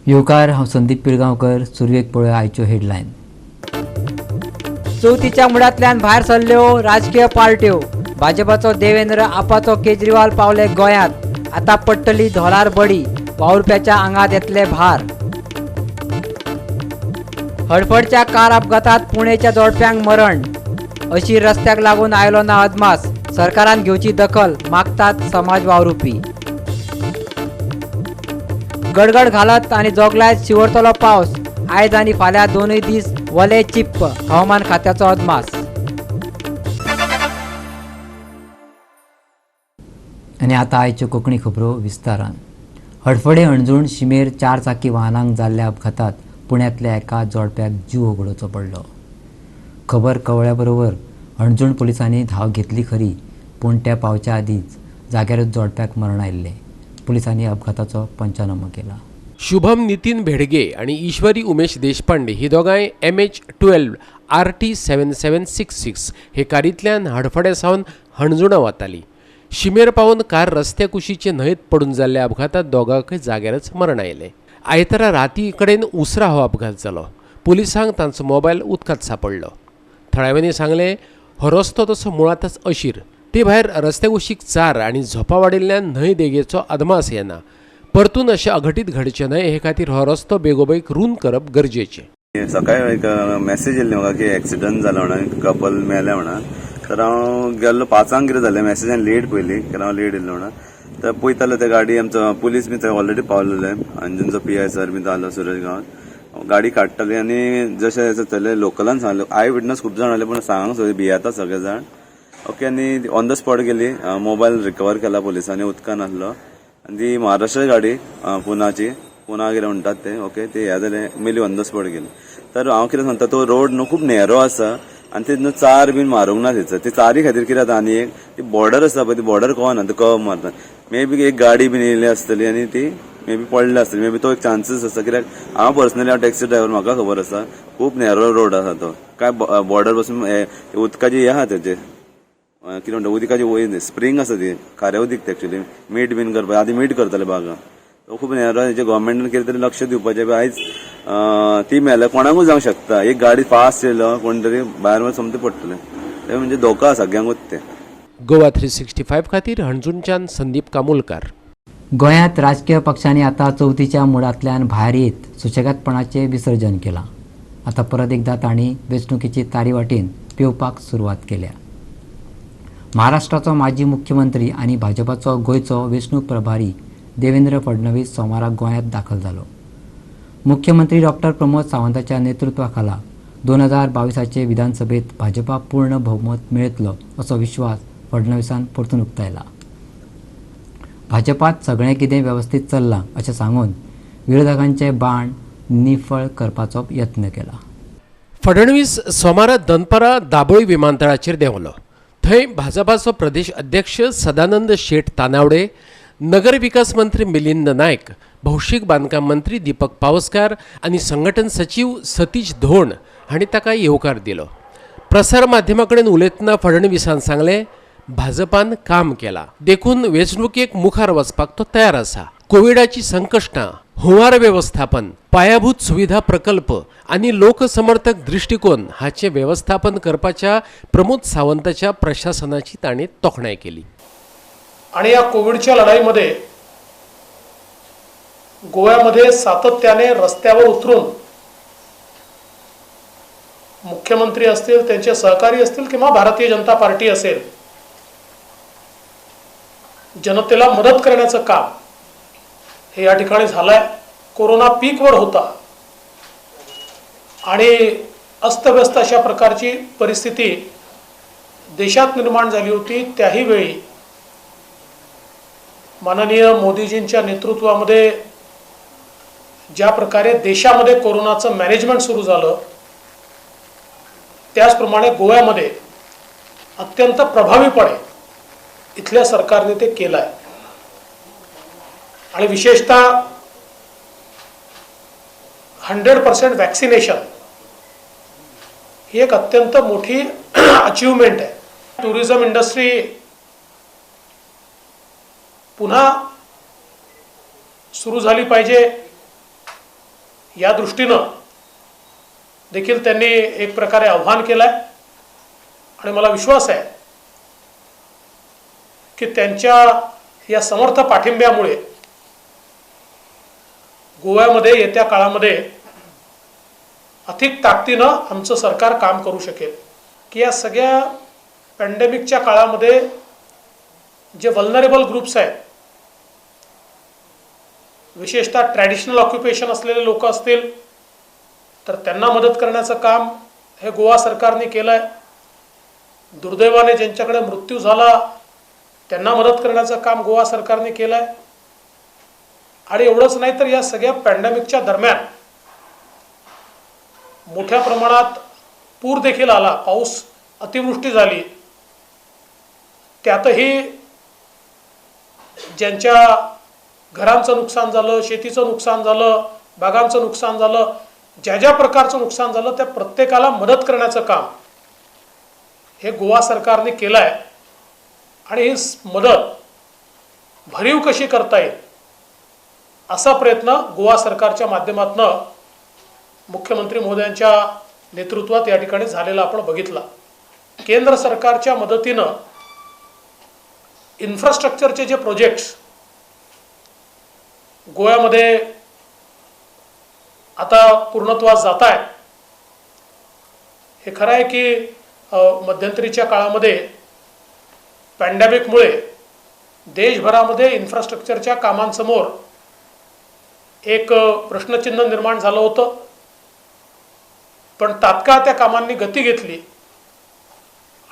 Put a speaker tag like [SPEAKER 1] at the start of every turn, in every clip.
[SPEAKER 1] येवकार हांव संदीप पिळगांवकर. सुरवेक पळय आयच्यो हेडलायन.
[SPEAKER 2] चवथीच्या मुडांतल्यान भायर सरल्यो राजकीय पार्ट्यो. भाजपाचो देवेंद्र आपाचो केजरीवाल पावले गोंयांत. आतां पडटली धोलार बडी. वावुरप्याच्या आंगात येतले भार. हडफडच्या कार अपघातात पुणेच्या जोडप्यांक मरण. अशी रस्त्याक लागून आयलो ना अदमास. सरकारान घेवची दखल मागतात समाज वावुरपी. गडगड घालत आनी जोगलायत शिवरतलो पावस. आयज आनी फाल्यां दोनूय दीस वले चिप्प. हवामान खात्याचो अदमास.
[SPEAKER 1] आनी आतां आयच्यो कोंकणी खबरो विस्तारान. हडफडे अणजूण शिमेर 4 चाकी वाहनांक जाल्ल्या अपघातात पुण्यांतल्या एका जोडप्याक जीव ओगडोवचो पडलो. खबर कळ्ळ्या बरोबर अणजूण पुलिसांनी धांव घेतली खरी, पूण त्या पावच्या आदींच जाग्यारूच जोडप्याक मरण आयिल्लें. पुलिसांनी अपघाताचो पंचनामो केला.
[SPEAKER 3] शुभम नितीन भेडगे आणि ईश्वरी उमेश देशपांडे ही दोगांय MH12 RT 7766 हे कारींतल्यान हडफड्या सावन हणजुणा वताली. शिमेर पावन कार रस्त्या कुशीचे न्हंयत पडून जाल्ल्या अपघातात दोगांकय जाग्यारच मरण आयलें. आयतारा राती कडेन उसरा हो अपघात जालो. पुलिसांक तांचो मोबायल उदकांत सांपडलो. थळाव्यांनी सांगलें हो रस्तो तसो मुळातच अशीर. ते भायर रस्त्या कुशीक 4 आनी झोपा वाडिल्ल्यान न्हंय देगेचो अदमास येना. परतून अशें अघटीत घडचें न्हय हे खातीर हो रस्तो बेगोबेग रूंद करप गरजेचें.
[SPEAKER 4] सकाळी एक मेसेज येयल्ली म्हाका की एक्सिडंट जाला म्हणून, कपल मेले म्हणून. तर हांव गेल्लो 5 कितें जालें, मेसेजान लेट पयली, हांव लेट येयल्लो म्हणून. तर पळयतालो ते गाडी आमचो पुलीस बी थंय ऑलरेडी पावलेले. अंजुनचो PI सर बी जालो सुरेश गांवांत. गाडी काडटाली आनी जशें जातलें लोकलान सांगलें. आय विटनस खूब जाण आले, पूण सांगूंक सोदी भियेता सगळे जाण. ओके, आनी ऑन द स्पॉट गेली. मोबायल रिकवर केला पुलिसांनी, उदकान आसलो. आनी ती महाराष्ट्र गाडी पुनाची, पुना कितें म्हणटात ते. ओके, ती हे जालें मेली, ऑन द स्पॉट गेली. तर हांव कितें सांगता, तो रोड न्हू खूब नॅरो आसा आनी ते न्हू 4 बीन मारूंक ना थंयसर. ती 4 खातीर कितें जाता, आनी एक ती बॉर्डर आसा पळय, ती बॉर्डर कोवना, ती कर्व मारता. मे बी एक गाडी बीन येयली आसतली आनी ती मे बी पडली आसतली. मे बी तो एक चान्सीस आसा, कित्याक हांव पर्सनली हांव टॅक्सी ड्रायव्हर, म्हाका खबर आसा खूब नॅरो रोड आसा तो. काय बॉर्डर पासून उदकाची हे आहा तेजे, कितें म्हणटा, उदकाची वयर स्प्रिंग आसा ती, खारें उदीक एक्चुअली मीठ बीन करपाक. आदी मीठ करताले बागा. तो खूब नॅरो. हेजे गव्हर्मेंटान कितें तरी लक्ष दिवपाचें. आयज ती मेल्या कोणाकूय जावंक शकता. एक गाडी फास्ट येयलो, कोण तरी भायर समतें पडटलें. ते म्हणजे धोका सगळ्यांकूच ते.
[SPEAKER 3] गोवा 365 खातीर हणजूणच्यान संदीप कामुलकार.
[SPEAKER 1] गोंयांत राजकीय पक्षांनी आतां चवथीच्या मुडांतल्यान भायर येत सुशेगादपणाचें विसर्जन केलां. आतां परत एकदां तांणी वेंचणुकेची तारी वाटेन पेवपाक सुरवात केल्या. महाराष्ट्राचो माजी मुख्यमंत्री आनी भाजपाचो गोंयचो वेंचणूक प्रभारी देवेंद्र फडणवीस सोमाराक गोंयांत दाखल जालो. मुख्यमंत्री डॉ. प्रमोद सावंताच्या नेतृत्वाखाला 2022चे विधानसभेत भाजपा पूर्ण भोवमत मेळयतलो असो विश्वास फडणवीसान परतून उक्तायला. भाजपात सगळें कितें वेवस्थीत चल्लां अशें सांगून विरोधकांचे बाण निफळ करपाचो यत्न केला.
[SPEAKER 3] फडणवीस सोमारा दनपारा दाबोळी विमानतळाचेर देंवलो. थंय भाजपाचो प्रदेश अध्यक्ष सदानंद शेट तानावडे, नगर विकास मंत्री मिलिंद नायक, भौशीक बांदकाम मंत्री दीपक पावसकार आनी संघटन सचिव सतीश धोण हांणी ताका येवकार दिलो. प्रसार माध्यमां कडेन उलयतना फडणवीसान सांगलें, भाजपान काम केलां, देखून वेंचणुकेक मुखार वचपाक तो तयार आसा. कोविडाची संकश्टां, हुंवार वेवस्थापन, पायाभूत सुविधा प्रकल्प आनी लोकसमर्थक दृश्टिकोन हाचे वेवस्थापन करपाच्या प्रमोद सावंताच्या प्रशासनाची ताणें तोखणाय केली.
[SPEAKER 5] आणि या कोविडच्या लढाईमध्ये गोव्यामध्ये सातत्याने रस्त्यावर उतरून मुख्यमंत्री असतील, त्यांचे सहकारी असतील किंवा भारतीय जनता पार्टी असेल, जनतेला मदत करण्याचं काम हे या ठिकाणी झालंय. कोरोना पीकवर होता आणि अस्तव्यस्त अशा प्रकारची परिस्थिती देशात निर्माण झाली होती. त्याही वेळी माननीय मोदीजींच्या नेतृत्वामध्ये ज्या प्रकारे देशामध्ये कोरोनाचं मॅनेजमेंट सुरू झालं, त्याचप्रमाणे गोव्यामध्ये अत्यंत प्रभावीपणे इथल्या सरकारने ते केलं आहे. आणि विशेषतः 100% वॅक्सिनेशन ही एक अत्यंत मोठी अचीवमेंट आहे. टुरिझम इंडस्ट्री पुन्हा सुरू झाली पाहिजे या दृष्टीनं देखील त्यांनी एक प्रकारे आव्हान केलं आहे आणि मला विश्वास आहे की त्यांच्या या समर्थ पाठिंब्यामुळे गोव्यामध्ये येत्या काळामध्ये अधिक ताकदीनं आमचं सरकार काम करू शकेल की या सगळ्या पॅन्डेमिकच्या काळामध्ये जे वल्नरेबल ग्रुप्स आहेत, विशेषतः ट्रॅडिशनल ऑक्युपेशन असलेले लोक असतील तर त्यांना मदत करण्याचं काम हे गोवा सरकारने केलं आहे. दुर्दैवाने ज्यांच्याकडे मृत्यू झाला त्यांना मदत करण्याचं काम गोवा सरकारने केलं आहे. आणि एवढंच नाही तर या सगळ्या पॅन्डेमिकच्या दरम्यान मोठ्या प्रमाणात पूर देखील आला, पाऊस अतिवृष्टी झाली, त्यातही ज्यांच्या घरांचं नुकसान झालं, शेतीचं नुकसान झालं, बागांचं नुकसान झालं, ज्या ज्या प्रकारचं नुकसान झालं त्या प्रत्येकाला मदत करण्याचं काम हे गोवा सरकारने केलं आहे. आणि ही मदत भरीव कशी करता येईल असा प्रयत्न गोवा सरकारच्या माध्यमातून मुख्यमंत्री महोदयांच्या नेतृत्वात या ठिकाणी झालेला आपण बघितला. केंद्र सरकारच्या मदतीनं इन्फ्रास्ट्रक्चरचे जे प्रोजेक्ट्स गोव्यामध्ये आता पूर्णत्वास जात आहेत, हे खरं आहे की मध्यंतरीच्या काळामध्ये पॅन्डेमिकमुळे देशभरामध्ये इन्फ्रास्ट्रक्चरच्या कामांसमोर एक प्रश्नचिन्ह निर्माण झालं होतं. पण तात्काळ त्या कामांनी गती घेतली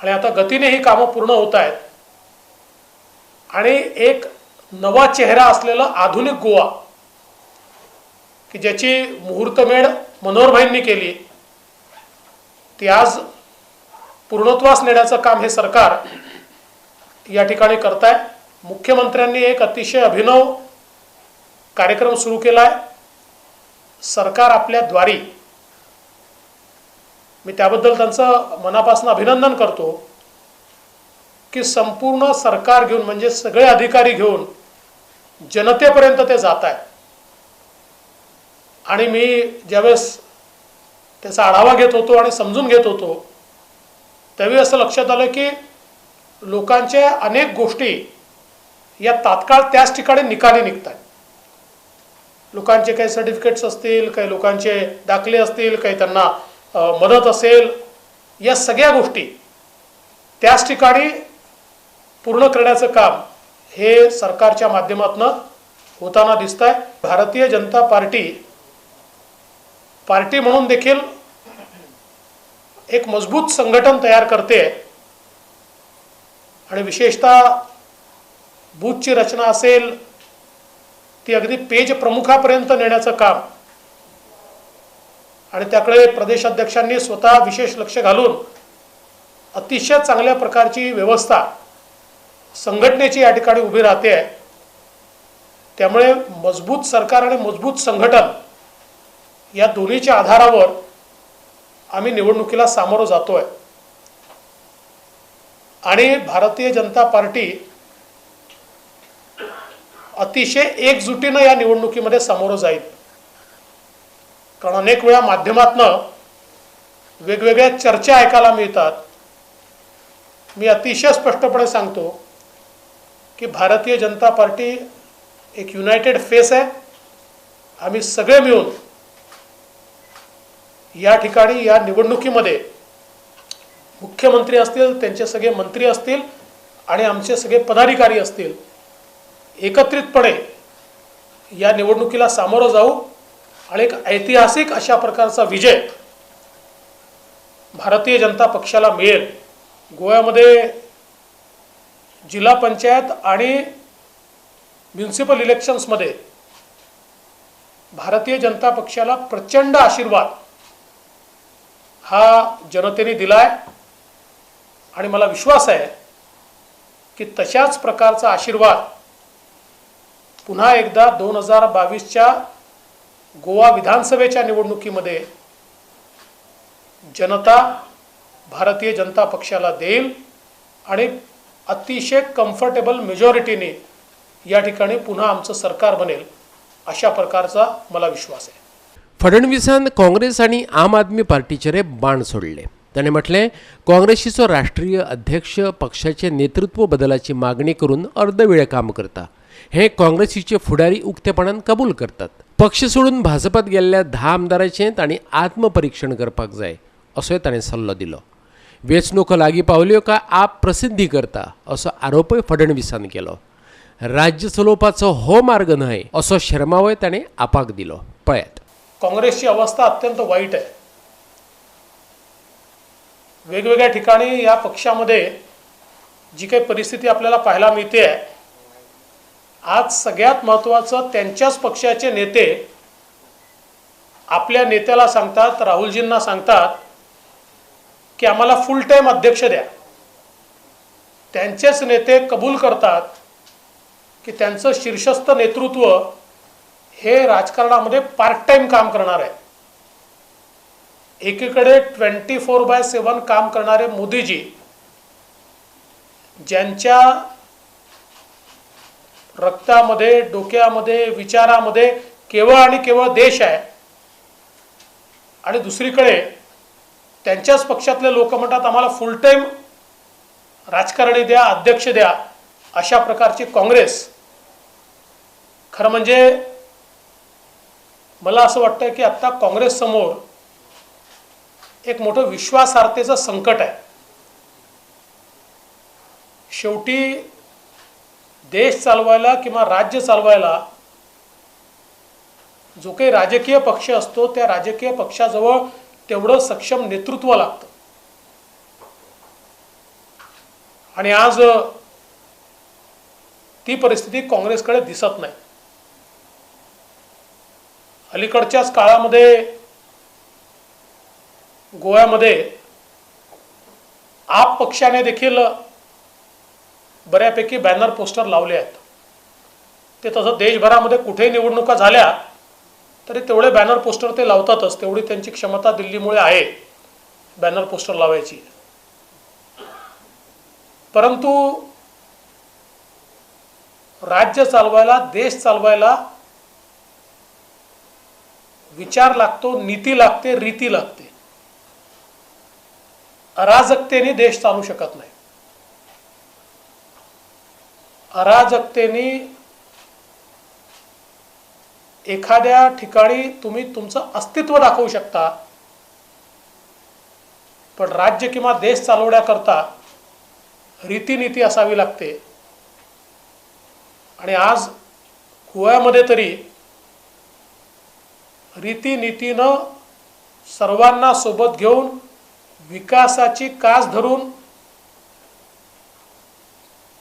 [SPEAKER 5] आणि आता गतीने ही कामं पूर्ण होत आहेत. आणि एक नवा चेहरा असलेला आधुनिक गोवा की ज्याची मुहूर्तमेढ मनोहरभाईंनी केली ती आज पूर्णत्वास नेण्याचं काम हे सरकार या ठिकाणी करत आहे. मुख्यमंत्र्यांनी एक अतिशय अभिनव कार्यक्रम सुरू केला आहे. सरकार आपल्या द्वारी, मी त्याबद्दल त्यांचं मनापासून अभिनंदन करतो की संपूर्ण सरकार घेऊन म्हणजे सगळे अधिकारी घेऊन जनतेपर्यंत ते जात आहेत. आणि मी ज्यावेळेस त्याचा आढावा घेत होतो आणि समजून घेत होतो त्यावेळी असं लक्षात आलं की लोकांच्या अनेक गोष्टी या तात्काळ त्याच ठिकाणी निकाली निघतात. लोकांचे काही सर्टिफिकेट्स असतील, काही लोकांचे दाखले असतील, काही त्यांना मदत असेल, या सगळ्या गोष्टी त्याच ठिकाणी पूर्ण करण्याचं काम हे सरकारच्या माध्यमातून होताना दिसत आहे. भारतीय जनता पार्टी म्हणून देखील एक मजबूत संघटन तयार करते आणि विशेषतः बूथची रचना असेल ती अगदी पेज प्रमुखापर्यंत नेण्याचं काम आणि त्याकडे प्रदेशाध्यक्षांनी स्वतः विशेष लक्ष घालून अतिशय चांगल्या प्रकारची व्यवस्था संघटनेची या ठिकाणी उभी राहते आहे. त्यामुळे मजबूत सरकार आणि मजबूत संघटन या दोन्हीच्या आधारावर आम्ही निवडणुकीला सामोरं जातोय. आणि भारतीय जनता पार्टी अतिशय एकजुटीनं या निवडणुकीमध्ये सामोरं जाईल. कारण अनेक वेळा माध्यमातनं वेगवेगळ्या चर्चा ऐकायला मिळतात. मी अतिशय स्पष्टपणे सांगतो की भारतीय जनता पार्टी एक युनायटेड फेस आहे. आम्ही सगळे मिळून या ठिकाणी या निवडणुकीमध्ये मुख्यमंत्री असतील, त्यांचे सगळे मंत्री असतील आणि आमचे सगळे पदाधिकारी असतील, एकत्रितपणे या निवडणुकीला सामोरं जाऊ आणि एक ऐतिहासिक अशा प्रकारचा विजय भारतीय जनता पक्षाला मिळेल. गोव्यामध्ये जिल्हा पंचायत आणि म्युनिसिपल इलेक्शन्समध्ये भारतीय जनता पक्षाला प्रचंड आशीर्वाद हा जनतेने दिलाय आणि मला विश्वास आहे की तशाच प्रकारचा आशीर्वाद पुन्हा एकदा 2022च्या गोवा विधानसभेच्या निवडणुकीमध्ये जनता भारतीय जनता पक्षाला देईल आणि अतिशय कम्फर्टेबल मेजॉरिटीने या ठिकाणी पुन्हा आमचं सरकार बनेल अशा प्रकारचा मला विश्वास आहे.
[SPEAKER 3] फडणवीसान काँग्रेस आणि आम आदमी पार्टीचेर बाण सोडले. ताणें म्हटलें, काँग्रेसीचो राष्ट्रीय अध्यक्ष पक्षाचे नेतृत्व बदलाची मागणी करून अर्दवेळे काम करता. हे काँग्रेसीचे फुडारी उक्तेपणान कबूल करतात. पक्ष सोडून भाजपात गेल्ल्या 10 आमदारांचें तांणी आत्मपरीक्षण करपाक जाय असोय ताणें सल्लो दिलो. वेंचणुको लागीं पावल्यो काय आप प्रसिद्धी करता असो आरोपय फडणवीसान केलो. राज्य चलोवपाचो हो मार्ग न्हय असो शर्मावय ताणें आपाक दिलो. पळयात.
[SPEAKER 5] काँग्रेसची अवस्था अत्यंत वाईट आहे. वेगवेगळ्या ठिकाणी या पक्षामध्ये जी काही परिस्थिती आपल्याला पाहायला मिळते आहे, आज सगळ्यात महत्त्वाचं त्यांच्याच पक्षाचे नेते आपल्या नेत्याला सांगतात, राहुलजींना सांगतात की आम्हाला फुल टाईम अध्यक्ष द्या. त्यांचेच नेते कबूल करतात की त्यांचं शीर्षस्थ नेतृत्व हे राजकारणामध्ये पार्ट टाइम काम करणार आहे. एकीकडे 24/7 काम करणारे मोदीजी, ज्यांच्या रक्तामध्ये, डोक्यामध्ये, विचारामध्ये केवळ आणि केवळ देश आहे, आणि दुसरीकडे त्यांच्याच पक्षातले लोक म्हणतात आम्हाला फुल टाइम राजकारणी द्या, अध्यक्ष द्या. अशा प्रकारची काँग्रेस, खरं म्हणजे मला असं वाटतं की आता काँग्रेस समोर एक मोठं विश्वासार्हतेचं संकट आहे. शेवटी देश चालवायला किंवा राज्य चालवायला जो काही राजकीय पक्ष असतो, त्या राजकीय पक्षाजवळ तेवढं सक्षम नेतृत्व लागतं. आणि आज ती परिस्थिती काँग्रेसकडे दिसत नाही. अलीकडच्याच काळामध्ये गोव्यामध्ये आप पक्षाने देखील बऱ्यापैकी बॅनर पोस्टर लावले आहेत. ते तसं देशभरामध्ये कुठेही निवडणुका झाल्या तरी तेवढे बॅनर पोस्टर ते लावतातच. तेवढी त्यांची क्षमता दिल्लीमुळे आहे बॅनर पोस्टर लावायची. परंतु राज्य चालवायला, देश चालवायला विचार लागतो, नीती लागते, रीती लागते. अराजकतेने देश चालू शकत नाही. अराजकतेने एखाद्या ठिकाणी तुम्ही तुमचं अस्तित्व दाखवू शकता, पण राज्य किंवा देश चालवण्याकरता रीतिनीती असावी लागते. आणि आज गोव्यामध्ये तरी रीतिनीतीनं सर्वांना सोबत घेऊन विकासाची कास धरून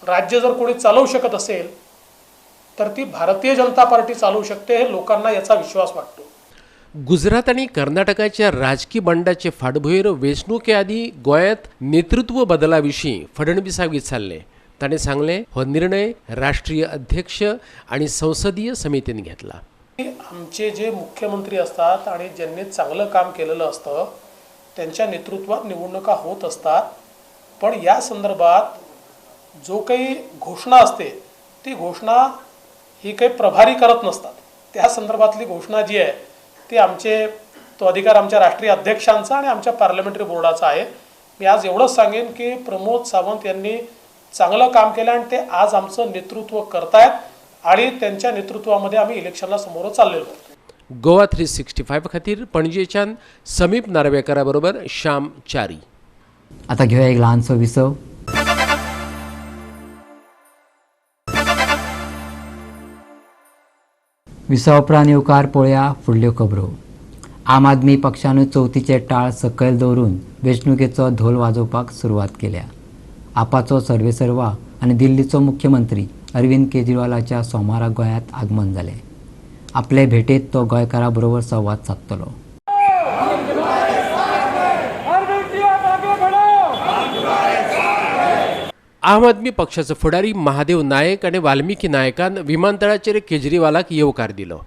[SPEAKER 5] राज्य जर कोणी चालवू शकत असेल तर ती भारतीय जनता पार्टी चालवू शकते. हे लोकांना याचा विश्वास वाटतो.
[SPEAKER 3] गुजरात आणि कर्नाटकाच्या राजकीय बंडाचे फाटभुंयेर वेंचणुके आदी गोंयांत नेतृत्व बदलाविशीं फडणवीसाक विचारले. ताणें सांगलें, हो निर्णय राष्ट्रीय अध्यक्ष आणि संसदीय समितीने घेतला.
[SPEAKER 5] आमचे जे मुख्यमंत्री असतात आणि ज्यांनी चांगलं काम केलेलं असतं त्यांच्या नेतृत्वात निवडणुका होत असतात. पण या संदर्भात जो काही घोषणा असते ती घोषणा ही काही प्रभारी करत नसतात. त्या संदर्भातली घोषणा जी आहे ती तो अधिकार आमच्या राष्ट्रीय अध्यक्षांचा आणि आमच्या पार्लमेंटरी बोर्डाचा आहे. मी आज एवढंच सांगेन की प्रमोद सावंत यांनी चांगलं काम केलं आणि ते आज आमचं नेतृत्व करतायत आणि त्यांच्या नेतृत्वामध्ये आम्ही इलेक्शनला समोर चाललेलो आहोत.
[SPEAKER 3] गोवा 365 खातीर पणजेच्यान समीप नार्वेकरा बरोबर श्याम चारी.
[SPEAKER 1] आता घेऊया एक लहानसो विसव. विसव उपरांत येवकार पळोवया फुडल्यो खबरो. आम आदमी पक्षान चवथीचे टाळ सकयल दवरून वेंचणुकेचो धोल वाजोवपाक सुरवात केल्या. आपाचो सर्वेसर्वा आनी दिल्लीचो मुख्यमंत्री अरविंद केजरीवालाच्या सोमारा गोंयांत आगमन जालें. आपले भेटेत तो गोंयकारां बरोबर संवाद सादतलो.
[SPEAKER 3] आम आदमी पक्षाचो फुडारी महादेव नायक आनी वाल्मिकी नायकान विमानतळाचेर केजरीवालाक येवकार दिलो.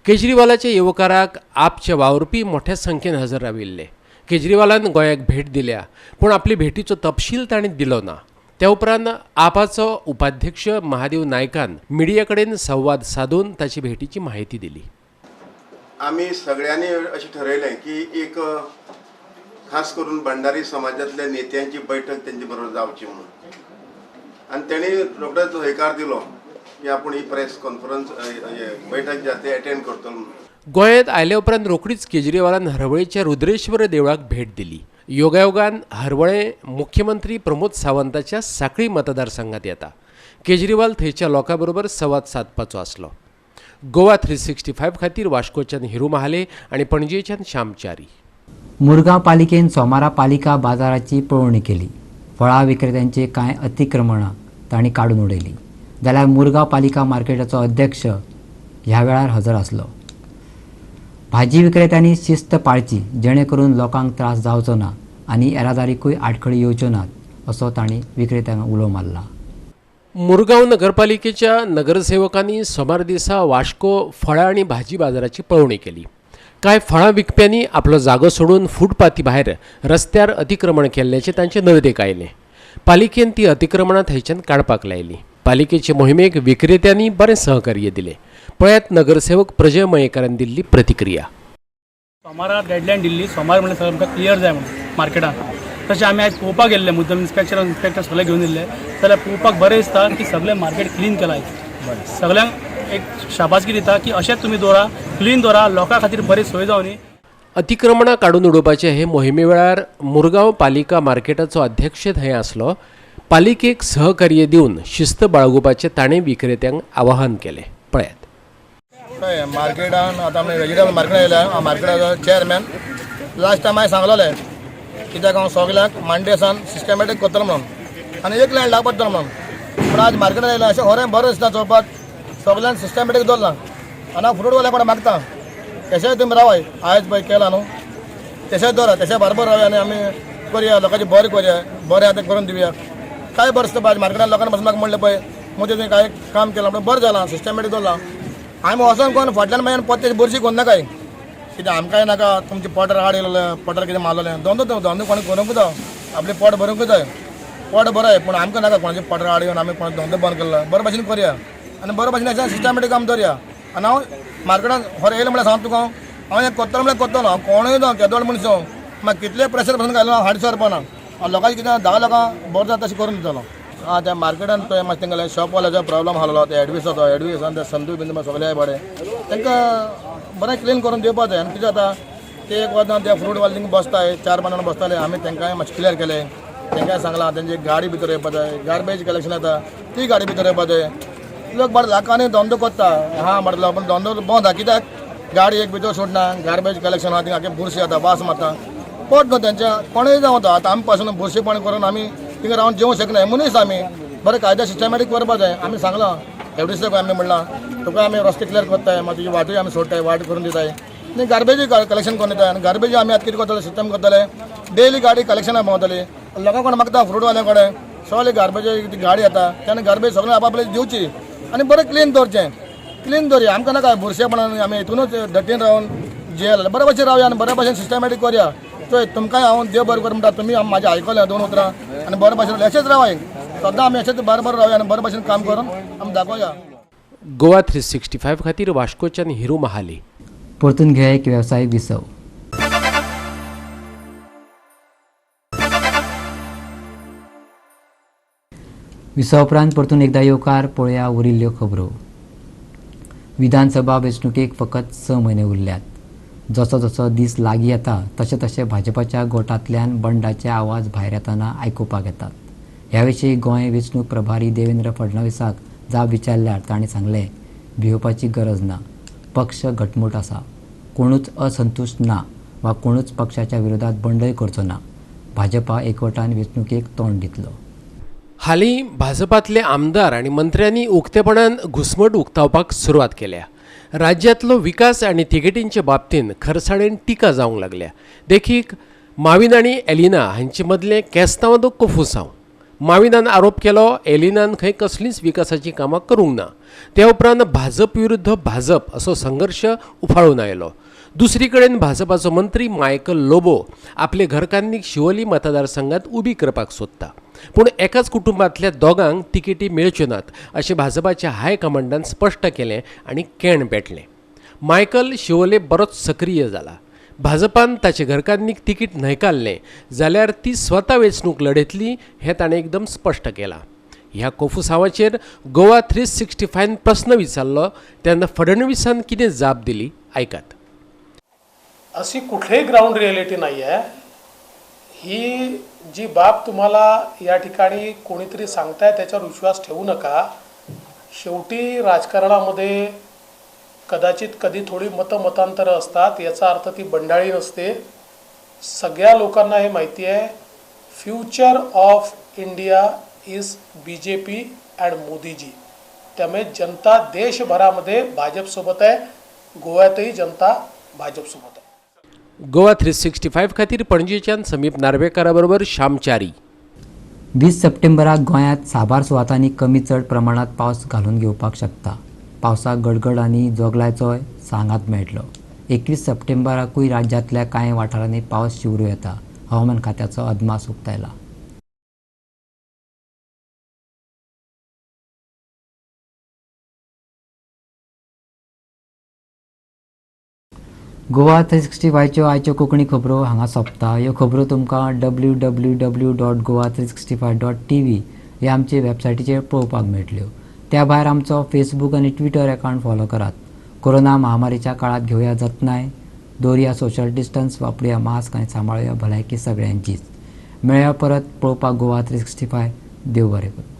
[SPEAKER 3] केजरीवालाच्या येवकाराक आपचे वावुरपी मोठ्या संख्येन हजर राविल्ले. केजरीवालान गोंयाक भेट दिल्या, पूण आपली भेटीचो तपशील ताणें दिलो ना. त्या उपरांत आपाचो उपाध्यक्ष महादेव नायकान मिडिया कडेन संवाद सादून ताची भेटीची माहिती दिली.
[SPEAKER 6] आम्ही सगळ्यांनी अशें ठरयलें की एक खास करून भंडारी समाजातल्या नेत्यांची बैठक त्यांचे बरोबर जावची म्हणून आणि त्यांनी रोखडोच होकार दिलो की आपण ही प्रेस कॉन्फरन्स बैठक जे ते अटेंड करतलो म्हणून.
[SPEAKER 3] गोंयांत आयल्या उपरांत रोखडीच केजरीवालान हरवळेच्या रुद्रेश्वर देवळाक भेट दिली. योगायोगान हरवळे मुख्यमंत्री प्रमोद सावंताच्या सांखळी मतदारसंघात येता. केजरीवाल थंयच्या लोकां बरोबर संवाद सादपाचो आसलो. गोवा 365 खातीर वास्कोच्यान हिरू महाले आनी पणजेच्यान श्यामचारी.
[SPEAKER 1] मुरगांव पालिकेन सोमारा पालिका बाजाराची पळोवणी केली. फळां विक्रेत्यांचे कांय अतिक्रमणां तांणी काडून उडयली. जाल्यार मुरगांव पालिका मार्केटाचो अध्यक्ष ह्या वेळार हजर आसलो. भाजी विक्रेत्यांनी शिस्त पाळची जेणे करून लोकांक त्रास जावचो ना आनी येरादारीकूय आडखळी येवच्यो नात असो तांणी विक्रेत्यांक उलो मारला.
[SPEAKER 3] मुरगांव नगरपालिकेच्या नगरसेवकांनी सोमार दिसा वास्को फळां आनी भाजी बाजाराची पळोवणी केली. कांय फळां विकप्यांनी आपलो जागो सोडून फुटपाथी भायर रस्त्यार अतिक्रमण केल्ल्याचें तांचे नदरेक आयलें. पालिकेन ती अतिक्रमणां थंयच्यान काडपाक लायलीं. पालिकेचे मोहिमेक विक्रेत्यांनी बरें सहकार्य दिलें. पळयात नगरसेवक प्रजय मयेकारान दिल्ली प्रतिक्रिया.
[SPEAKER 7] सोमारा डेडलायन दिल्ली. सोमार म्हणल्यार सगळें आमकां क्लियर जाय म्हणून मार्केटान. तशें आमी आयज पळोवपाक गेल्ले मुद्दम इन्स्पेक्टर सगळे घेवन येयल्ले जाल्यार पळोवपाक बरें दिसता की सगळें मार्केट क्लीन केलां आयज. सगळ्यांक एक शाबासकी दिता की अशेंच तुमी दवरा, क्लीन दवरा, लोकां खातीर बरी सोय जावनी.
[SPEAKER 3] अतिक्रमणां काडून उडोवपाचे हे मोहिमे वेळार मुरगांव पालिका मार्केटाचो अध्यक्ष थंय आसलो. पालिकेक सहकार्य दिवन शिस्त बाळगुपाचें ताणें विक्रेत्यांक आवाहन केलें. पळयात.
[SPEAKER 6] मार्केटान आतां आमी व्हेजिटेबल मार्केट येयल्या. मार्केटाचो चेअरमॅन लास्ट टायम हांवें सांगलोलें कित्याक हांव सगल्यांक मांडे सान सिस्टमॅटीक करतलो म्हणून आनी एक लायन लावपाक पडटलो म्हणून. पूण आज मार्केटान येयलें अशें खरें बरें दिसता चोवपाक. सगळ्यांक सिस्टमॅटीक दवरलां आनी हांव फुटबॉल कोणा मागता तशेंच तुमी रावाय. आयज पळय केलां न्हू तशेंच दवरा, तशें बरोबर रावया आनी आमी करया, लोकांची बरें करया, बरें आतां करून दिवया. काय बरें दिसता मार्केटान लोकांनी पासून म्हाका म्हणलें पळय मदीं तुवें काय काम केलां म्हणून बरें जालां, सिस्टमॅटीक दवरलां. आमी वचोन कोण फाटल्यान मागीर पोत्याची बुरशी कोण नाकाय कित्याक आमकांय नाका तुमचे पोटार हाड येयलें पोटार कितें मारलेलें धंदो कोणी करूंकूच जाय. आपलें पोट भरूंकूच जाय. पोट बरें आहे पूण आमकां नाका कोणाचे पोटार हाड येवन आमी कोणाचो धंदो बंद केला. बरे भाशेन करया आनी बरे भाशेन अशें सिस्टमॅटीक काम दवरया. आनी हांव मार्केटान खरें येयलें म्हळ्यार सांगता तुका हांव हें करतलो म्हळ्यार करतलो. हांव कोणूय जावं केदोळ मनीस जावं म्हाका कितले प्रेशर पासून घालून हांव हाडसर पाना. लोकांचे कितें 10 लोकांक बरें जाता तशें करून दितलो. त्या मार्केटान पळय मातशें तेंगेले शॉपवाल्याचो प्रॉब्लम आसलो. ते एडवीस जाता एडवीस आनी ते संदू बिंदू सगळे बरें तांकां बरें क्लीन करून दिवपाक जाय. आनी कितें जाता ते एक वचना ते फ्रूटवाले थिंगा बसताय 4-5 जाण बसताले. आमी तांकांय मातशें क्लियर केलें. तांकांय सांगलां तेंची गाडी भितर येवपा जाय. गार्बेज कलेक्शन येता ती गाडी भितर येवपा जाय. लोक बरें लाखांनी धंदो करता हां म्हटलो पूण धंदो बंद आहा कित्याक गाडी एक भितर सोडना. गार्बेज कलेक्शन आहा थिंगा आख्खें बुरशी येता वास मारता पोट न्हू तेंच्या कोणूय जावं आतां आमी पासून बुरशीपण करून आमी थिंगा रावन जेवंक शकना. मनीस आमी बरें कायदे सिस्टमॅटीक करपा जाय. आमी सांगलां एवढीच आमी म्हणलां तुका आमी रस्ते क्लियर करताय मागीर तुजी वाटूय आमी सोडटाय वाट करून दिताय आनी गार्बेजूय कलेक्शन करून दिताय. आनी गार्बेज आमी आतां कितें करतले सिस्टम करतले डेली गाडी कलेक्शनाक पावतली. लोकांक कोण मागता फ्रूटवाल्या कडेन सगळे गार्बेज गाडी येता तेन्ना गार्बेज सगळें आपआपले दिवची आनी बरें क्लीन दवरचें. क्लीन दवरया आमकां नाका बुरशेपणान आमी हितूनच डटीन रावन जेल बरे भाशेन रावया आनी बरे भाशेन सिस्टमॅटीक करया. चोय तुमकांय हांव देव बरें कर म्हणटा तुमी म्हाजें आयकलें 2 उतरां आनी बरे भाशेन अशेंच रावाय. सद्दां आमी अशेंच बरें रावया आनी बरे भाशेन काम करून आमी दाखोवया.
[SPEAKER 3] गोवा 365 खातीर वास्कोच्यान हिरू महाले.
[SPEAKER 1] परतून घेया एक वेवसायीक विसव. विसव उपरांत परतून एकदा येवकार पळोवया उरिल्ल्यो खबरो. विधानसभा वेंचणुकेक फकत 6 म्हयने उरल्यात. जसो जसो दीस लागीं येता तशें तशें भाजपाच्या गोटांतल्यान बंडाचे आवाज भायर येताना आयकुपाक येतात. ह्या विशीं गोंय वेंचणूक प्रभारी देवेंद्र फडणवीसाक जाप विचारल्यार ताणें सांगलें भिवपाची गरज ना. पक्ष घटमूट आसा. कोणूच असंतुश्ट ना वा कोणूच पक्षाच्या विरोधात बंडय करचो ना. भाजपा एकवटान वेंचणुकेक तोंड दितलो.
[SPEAKER 3] हालीं भाजपांतले आमदार आनी मंत्र्यांनी उक्तेपणान घुसमट उक्तावपाक सुरवात केल्या. राज्यांतलो विकास आनी तिकेटींचे बाबतींत खरसाणेन टिका जावंक लागल्या. देखीक माविन आनी एलिना हांचे मदलें केस्तांव फुसांव. माविनान आरोप केलो एलिनान खंय कसलींच विकासाची कामां करूंक ना. त्या उपरांत भाजप विरुद्ध भाजप असो संघर्श उफाळून आयलो. दुसरी कडेन भाजपाचो मंत्री मायकल लोबो आपले घरकान्नीक शिवोली मतदारसंघात उबी करपाक सोदता. पूण एकाच कुटुंबांतल्या दोगांक तिकेटी मेळच्यो नात अशें भाजपाच्या हायकमांडान स्पश्ट केलें आनी केण पेटलें. मायकल शिवोले बरोच सक्रिय जाला. भाजपान ताच्या घरकान्नीक तिकीट न्हयकारलें जाल्यार ती स्वता वेंचणूक लढयतली हें ताणें एकदम स्पश्ट केलां. ह्या कोफुसांवाचेर गोवा 365 प्रस्न विचारलो तेन्ना फडणवीसान कितें जाप दिली आयकात.
[SPEAKER 5] अशी कुठलीही ग्राउंड रिॲलिटी नाही आहे. ही जी बाब तुम्हाला या ठिकाणी कोणीतरी सांगताय त्याच्यावर विश्वास ठेवू नका. शेवटी राजकारणामध्ये कदाचित कधी थोडी मतांतरं असतात, याचा अर्थ ती बंडाळी नसते. सगळ्या लोकांना हे माहिती आहे, future of India is BJP and Modiji. त्यामुळे जनता देशभरामध्ये भाजपसोबत आहे, गोव्यातही जनता भाजपसोबत आहे.
[SPEAKER 3] गोवा 365 खातीर पणजेच्यान समीप नार्वेकारा बरोबर श्याम च्यारी.
[SPEAKER 1] 20 सप्टेंबराक गोंयांत साबार सुवातांनी कमी चड प्रमाणात पावस घालून घेवपाक शकता. पावसाक गडगड आनी जोगलायचोय सांगात मेळटलो. 21 सप्टेंबराकूय राज्यांतल्या कांय वाठारांनी पावस शिवरू येता, हवामान खात्याचो अदमास उक्तायला. गोवा 365च्यो आयच्यो कोंकणी खबरो हांगा सोंपता. ह्यो खबरो तुमकां www.goa365.tv ह्या आमचे वेबसायटीचेर पळोवपाक मेळटल्यो. त्या भायर आमचो फेसबूक आनी ट्विटर अकावंट फॉलो करात. कोरोना महामारीच्या काळात घेवया जतनाय, दवरया सोशल डिस्टन्स, वापरूया मास्क आनी सांबाळुया भलायकी सगळ्यांचीच. मेळया परत पळोवपाक गोवा 365. देव बरें करूं.